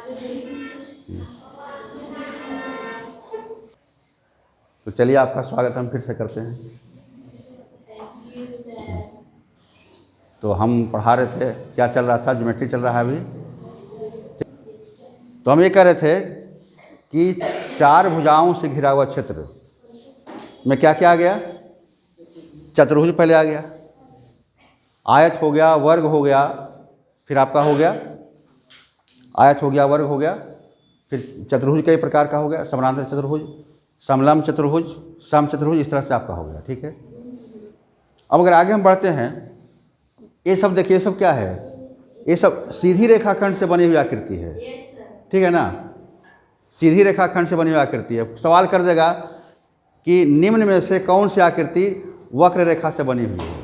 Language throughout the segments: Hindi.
तो चलिए आपका स्वागत हम फिर से करते हैं। तो हम पढ़ा रहे थे, क्या चल रहा था, ज्योमेट्री चल रहा है अभी। तो हम ये कह रहे थे कि चार भुजाओं से घिरा हुआ क्षेत्र में क्या क्या आ गया, चतुर्भुज पहले आ गया, आयत हो गया, वर्ग हो गया, फिर आपका हो गया आयत हो गया, वर्ग हो गया, फिर चतुर्भुज कई प्रकार का हो गया, समानांतर चतुर्भुज, समलंब चतुर्भुज, सम चतुर्भुज, इस तरह से आपका हो गया। ठीक है। अब अगर आगे हम बढ़ते हैं, ये सब देखिए, ये सब क्या है, ये सब सीधी रेखाखंड से बनी हुई आकृति है। ठीक है ना, सीधी रेखाखंड से बनी हुई आकृति है। सवाल कर देगा कि निम्न में से कौन सी आकृति वक्र रेखा से बनी हुई है।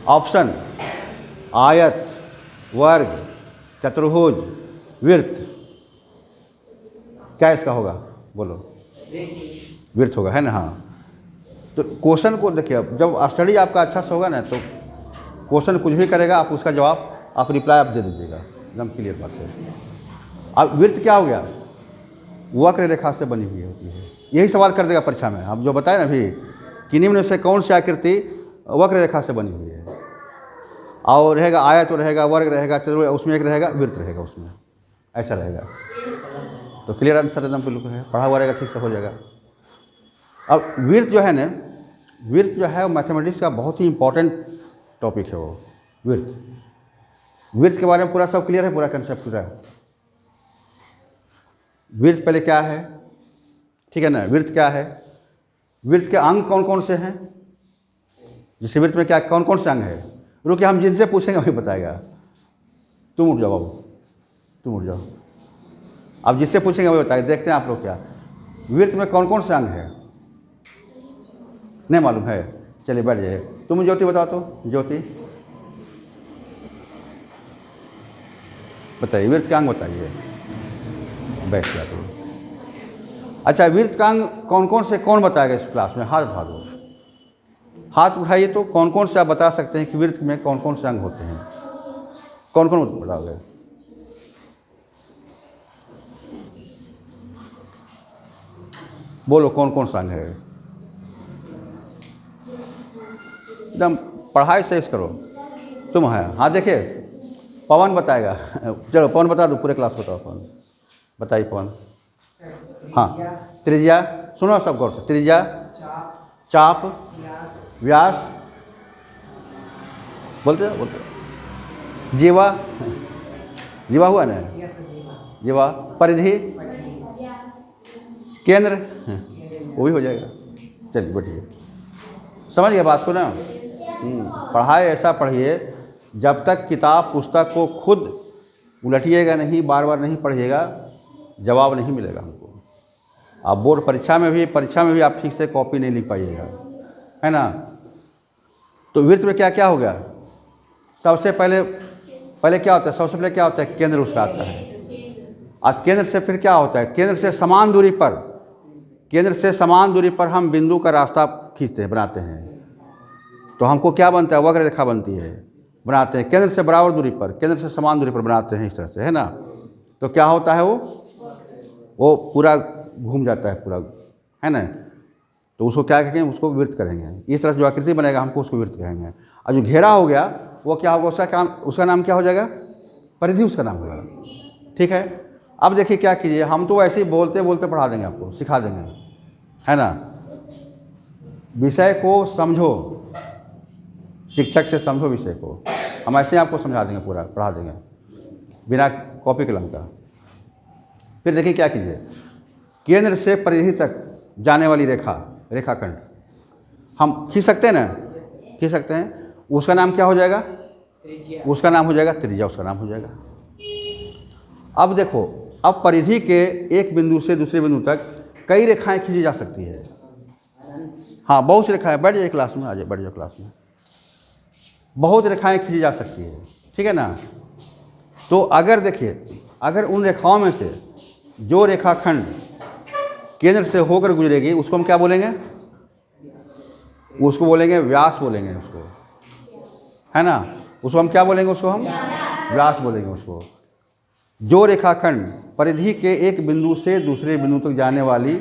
ऑप्शन आयत, वर्ग, चतुर्भुज, वृत्त। क्या इसका होगा, बोलो? वृत्त होगा, है ना। हाँ, तो क्वेश्चन को देखिए, जब स्टडी आपका अच्छा से होगा ना, तो क्वेश्चन कुछ भी करेगा, आप उसका जवाब, आप रिप्लाई आप दे दीजिएगा, एकदम क्लियर बात है। अब वृत्त क्या हो गया, वक्र रेखा से बनी हुई होती है। यही सवाल कर देगा परीक्षा में। अब जो बताए ना अभी कि निम्न से कौन सी आकृति वक्र रेखा से बनी हुई है, और रहेगा आयत, तो रहेगा वर्ग, रहेगा चतुर्भुज, उसमें एक रहेगा वृत्त रहेगा, उसमें ऐसा रहेगा। तो क्लियर आंसर एकदम बिल्कुल है, पढ़ा हुआ रहेगा, ठीक से हो जाएगा। अब वृत्त जो है ना, वृत्त जो है मैथमेटिक्स का बहुत ही इंपॉर्टेंट टॉपिक है वो वृत्त। वृत्त के बारे में पूरा सब क्लियर है, पूरा कंसेप्ट पूरा है। वृत्त पहले क्या है, ठीक है ना, वृत्त क्या है, वृत्त के अंग कौन कौन से हैं, जिस वृत्त में क्या कौन कौन से अंग है। रुकिए, हम जिनसे पूछेंगे वही बताएगा। तुम उठ जाओ बाबू, तुम उठ जाओ, अब जिससे पूछेंगे वही बताएगा। देखते हैं आप लोग क्या वृत्त में कौन कौन से अंग है, नहीं मालूम है। चलिए बैठ जाइए। तुम ज्योति बताओ, तो ज्योति बताइए, वृत्त का अंग बताइए। बैठ गया तुम। अच्छा, वृत्त का अंग कौन कौन से, कौन बताएगा इस क्लास में? हाथ उठा दो, हाथ उठाइए। तो कौन कौन से आप बता सकते हैं कि वृत्त में कौन कौन से अंग होते हैं, कौन कौन बताओगे? बोलो कौन कौन सा अंग है। एकदम पढ़ाई सही से करो। तुम है, हाँ देखिए, पवन बताएगा। चलो पवन बता दो, पूरे क्लास बताओ। पवन बताइए, पवन। हाँ, त्रिज्या, सुनो सब गौर से। त्रिज्या, चाप, व्यास, बोलते बोलते, जीवा, जीवा हुआ ना, जीवा, परिधि, केंद्र, वो भी हो जाएगा। चलिए बैठिए, समझ गए बात को ना। पढ़ाई ऐसा पढ़िए, जब तक किताब पुस्तक को खुद उलटिएगा नहीं, बार बार नहीं पढ़िएगा, जवाब नहीं मिलेगा हमको। आप बोर्ड परीक्षा में भी आप ठीक से कॉपी नहीं लिख पाइएगा, है ना। तो वृत्त में क्या क्या हो गया, सबसे पहले क्या होता है, सबसे पहले क्या होता है, केंद्र उसका आता है। और केंद्र से फिर क्या होता है, केंद्र से समान दूरी पर हम बिंदु का रास्ता खींचते हैं, बनाते हैं। तो हमको क्या बनता है, वक्र रेखा बनती है, बनाते हैं। केंद्र से बराबर दूरी पर, केंद्र से समान दूरी पर बनाते हैं, इस तरह से, है ना। तो क्या होता है, वो पूरा घूम जाता है पूरा, है ना। तो उसको क्या कहेंगे, उसको वृत्त करेंगे। इस तरह से जो आकृति बनेगा हमको उसको वृत्त कहेंगे। और जो घेरा हो गया वो क्या होगा, उसका नाम क्या हो जाएगा, परिधि उसका नाम होगा। ठीक है। अब देखिए क्या कीजिए, हम तो ऐसे ही बोलते बोलते पढ़ा देंगे, आपको सिखा देंगे, है ना। विषय को समझो, शिक्षक से समझो विषय को। हम ऐसे ही आपको समझा देंगे, पूरा पढ़ा देंगे बिना कॉपी कलम का। फिर देखिए क्या कीजिए, केंद्र से परिधि तक जाने वाली रेखाखंड हम खींच सकते हैं ना, खींच सकते हैं। उसका नाम क्या हो जाएगा, उसका नाम हो जाएगा त्रिज्या, उसका नाम हो जाएगा। अब देखो, अब परिधि के एक बिंदु से दूसरे बिंदु तक कई रेखाएं खींची जा सकती है। हाँ, बहुत सी रेखाएं, बैठ जाइए क्लास में, आ जाए, बैठ जाओ क्लास में। बहुत रेखाएं खींची जा सकती है, ठीक है ना। तो अगर देखिए, अगर उन रेखाओं में से जो रेखाखंड केंद्र से होकर गुजरेगी उसको हम क्या बोलेंगे, उसको बोलेंगे व्यास बोलेंगे उसको, है ना। उसको हम क्या बोलेंगे, उसको हम व्यास बोलेंगे उसको। जो रेखाखंड परिधि के एक बिंदु से दूसरे बिंदु तक जाने वाली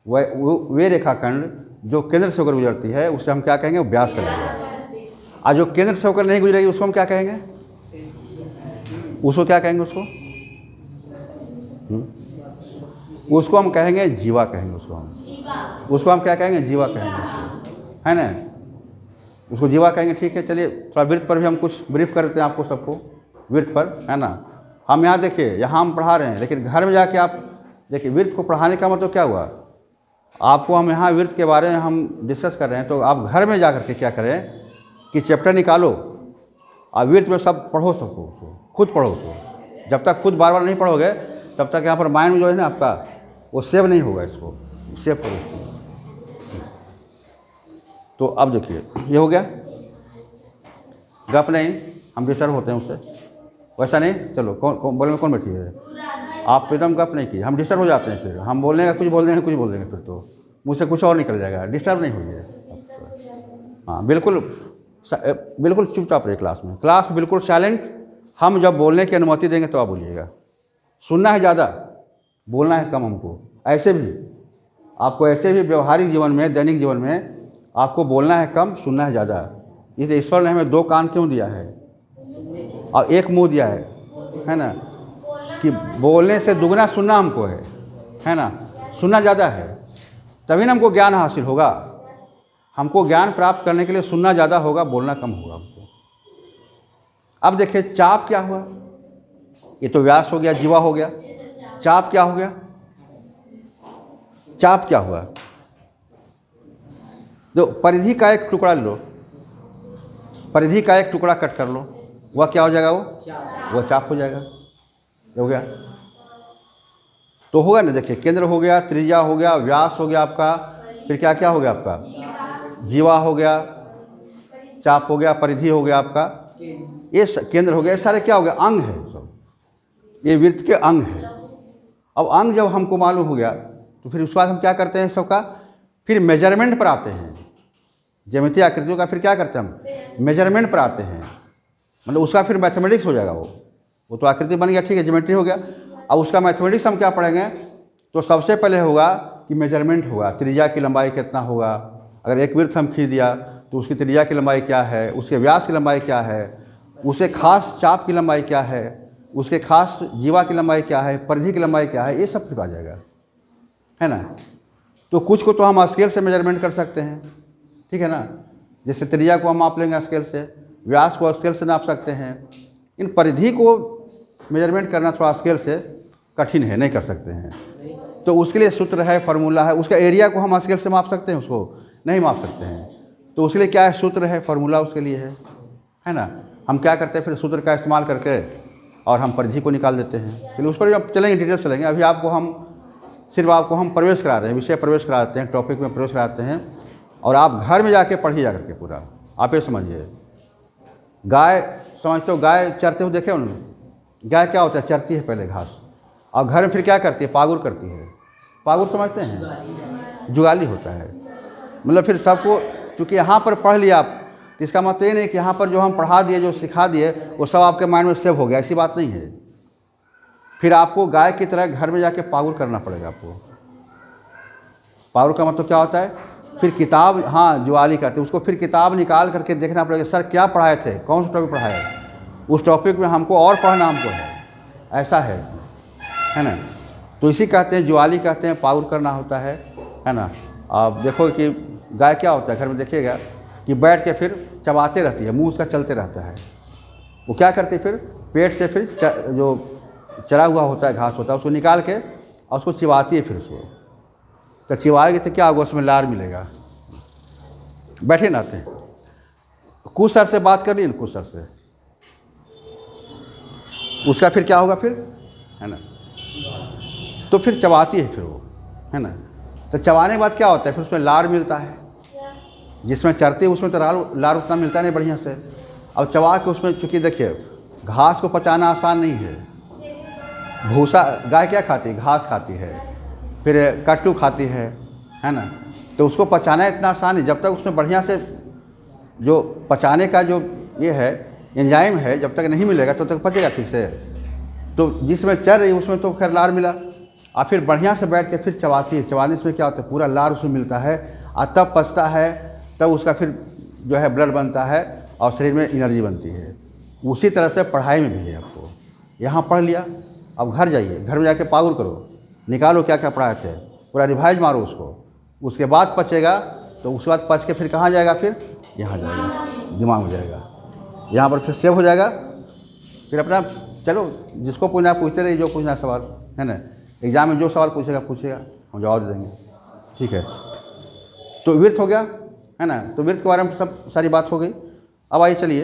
वे रेखाखंड जो केंद्र से होकर गुजरती है उसे हम क्या कहेंगे, व्यास कहेंगे। और जो केंद्र से होकर नहीं गुजरेगी उसको हम क्या कहेंगे, उसको क्या कहेंगे, उसको हम कहेंगे जीवा कहेंगे। उसको हम क्या कहेंगे, जीवा कहेंगे, है ना, उसको जीवा कहेंगे। ठीक है, चलिए थोड़ा वृत्त पर भी हम कुछ ब्रीफ कर देते हैं आपको सबको, वृत्त पर, है ना। हम यहाँ देखिए, यहाँ हम पढ़ा रहे हैं, लेकिन घर में जाके आप देखिए वृत्त को पढ़ाने का मतलब क्या हुआ, आपको हम यहाँ वृत्त के बारे में हम डिस्कस कर रहे हैं, तो आप घर में जा कर के क्या करें कि चैप्टर निकालो और वृत्त में सब पढ़ो, सबको खुद पढ़ो उसको। जब तक खुद बार बार नहीं पढ़ोगे तब तक यहाँ पर माइंड में जो है ना आपका वो सेव नहीं होगा, इसको सेव करो इसको। तो अब देखिए ये हो गया, गप नहीं, हम डिस्टर्ब होते हैं उससे, वैसा नहीं। चलो कौन बोले में कौन बैठी है, आप एकदम गप नहीं किए, हम डिस्टर्ब हो जाते हैं, फिर हम बोलने का कुछ बोल देंगे, कुछ बोल देंगे, फिर तो मुझसे कुछ और निकल जाएगा। डिस्टर्ब नहीं हुई है, हाँ बिल्कुल बिल्कुल चुपचाप रहे क्लास में, क्लास बिल्कुल साइलेंट। हम जब बोलने की अनुमति देंगे तो आप बोलिएगा। सुनना है ज़्यादा, बोलना है कम। हमको ऐसे भी, आपको ऐसे भी व्यवहारिक जीवन में, दैनिक जीवन में आपको बोलना है कम, सुनना है ज़्यादा। इसलिए ईश्वर ने हमें 2 कान क्यों दिया है और 1 मुंह दिया है ना, कि बोलने से दुगना सुनना हमको है ना। सुनना ज़्यादा है तभी ना हमको ज्ञान हासिल होगा। हमको ज्ञान प्राप्त करने के लिए सुनना ज़्यादा होगा, बोलना कम होगा हमको। अब देखिए चाप क्या हुआ, ये तो व्यास हो गया, जीवा हो गया। चाप क्या हो गया, चाप क्या हुआ, तो परिधि का एक टुकड़ा लो, परिधि का एक टुकड़ा कट कर लो, वह क्या हो जाएगा, वो चाप हो जाएगा। हो गया तो होगा ना, देखिए केंद्र हो गया, त्रिज्या हो गया, व्यास हो गया आपका, फिर क्या क्या हो गया आपका, जीवा हो गया, चाप हो गया, परिधि हो गया आपका, ये केंद्र हो गया। ये सारे क्या हो गया, अंग है सब, ये वृत्त के अंग है। अब अंग जब हमको मालूम हो गया तो फिर उसके बाद हम क्या करते हैं सबका, फिर मेजरमेंट पर आते हैं। ज्यामितीय आकृतियों का फिर क्या करते हैं हम, मेजरमेंट पर आते हैं। मतलब उसका फिर मैथमेटिक्स हो जाएगा। वो तो आकृति बन गया, ठीक है, ज्योमेट्री हो गया। अब उसका मैथमेटिक्स हम क्या पढ़ेंगे, तो सबसे पहले होगा कि मेजरमेंट होगा, त्रिज्या की लंबाई कितना होगा। अगर एक वृत्त हम खींच दिया तो उसकी त्रिज्या की लंबाई क्या है, उसके व्यास की लंबाई क्या है, उसे खास चाप की लंबाई क्या है, उसके खास जीवा की लंबाई क्या है, परिधि की लंबाई क्या है, ये सब फिर आ जाएगा, है ना। तो कुछ को तो हम स्केल से मेजरमेंट कर सकते हैं, ठीक है ना। जैसे त्रिज्या को हम माप लेंगे स्केल से, व्यास को स्केल से नाप सकते हैं। इन परिधि को मेजरमेंट करना थोड़ा स्केल से कठिन है, नहीं कर सकते हैं। तो उसके लिए सूत्र है, फार्मूला है। उसका एरिया को हम स्केल से माप सकते हैं, उसको नहीं माप सकते हैं। तो उसके लिए क्या है, सूत्र है, फार्मूला उसके लिए है ना। हम क्या करते हैं, फिर सूत्र का इस्तेमाल करके और हम परिधि को निकाल देते हैं। चलिए उस पर अब चलेंगे, डिटेल चलेंगे। अभी आपको हम सिर्फ आपको हम प्रवेश करा रहे हैं, विषय प्रवेश कराते हैं, टॉपिक में प्रवेश कराते हैं। और आप घर में जाके पढ़िए, जा करके पूरा आप ये समझिए। गाय समझते हो, गाय चरते हुए देखे उन्होंने, गाय क्या होता है, चरती है पहले घास, और घर में फिर क्या करती है, पागुर करती है। पागुर समझते हैं, जुगाली होता है। मतलब फिर सबको, चूँकि यहाँ पर पढ़ लिया आप, तो इसका मतलब ये नहीं कि यहाँ पर जो हम पढ़ा दिए, जो सिखा दिए, वो सब आपके माइंड में सेव हो गया, ऐसी बात नहीं है। फिर आपको गाय की तरह घर में जाके पागुर करना पड़ेगा आपको। पागुर का मतलब क्या होता है, फिर किताब, हाँ जुगाली करते हैं उसको, फिर किताब निकाल करके देखना पड़ेगा, सर क्या पढ़ाए थे, कौन सा टॉपिक पढ़ाया है, उस टॉपिक में हमको और पढ़ना हमको है, ऐसा है ना। तो इसी कहते हैं, जुगाली कहते हैं, पागुर करना होता है ना। आप देखो कि गाय क्या होता है, घर में देखिएगा कि बैठ के फिर चबाते रहती है, मुंह उसका चलते रहता है। वो क्या करती है, फिर पेट से फिर जो चरा हुआ होता है, घास होता है, उसको निकाल के और उसको चिबाती है। फिर उसको तो चिबाएगी तो क्या होगा, उसमें लार मिलेगा। बैठे रहते हैं, कुछ सर से बात कर ली, कुछ सर से, उसका फिर क्या होगा, फिर है ना। तो फिर चबाती है फिर वो, है ना। तो चबाने के बाद क्या होता है, फिर उसमें लार मिलता है। जिसमें चरती है उसमें तो लार उतना मिलता नहीं बढ़िया से। अब चबा के उसमें, चूँकि देखिए घास को पचाना आसान नहीं है। भूसा, गाय क्या खाती है, घास खाती है, फिर कट्टू खाती है ना। तो उसको पचाना इतना आसान है, जब तक उसमें बढ़िया से जो पचाने का जो ये है एंजाइम है, जब तक नहीं मिलेगा तब तक पचेगा ठीक से, तो जिसमें चल रही उसमें तो खैर लार मिला, और फिर बढ़िया से बैठ के फिर चबाती है, चबाने से क्या होता है पूरा लार उसमें मिलता है, और तब पचता है, तब उसका फिर जो है ब्लड बनता है और शरीर में एनर्जी बनती है। उसी तरह से पढ़ाई में भी है। आपको यहाँ पढ़ लिया, अब घर जाइए, घर में जाके पावर करो, निकालो क्या क्या पढ़ाए थे, पूरा रिवाइज मारो उसको, उसके बाद पचेगा, तो उसके बाद पच के फिर कहाँ जाएगा, फिर यहाँ जाएगा, दिमाग में जाएगा, यहाँ पर फिर सेव हो जाएगा। फिर अपना चलो जिसको पूछना पूछते रहिए, जो पूछना सवाल है ना, एग्जाम में जो सवाल पूछेगा हम जवाब दे देंगे। ठीक है, तो विर्त हो गया है ना, तो विर्त के बारे में सब सारी बात हो गई। अब आइए चलिए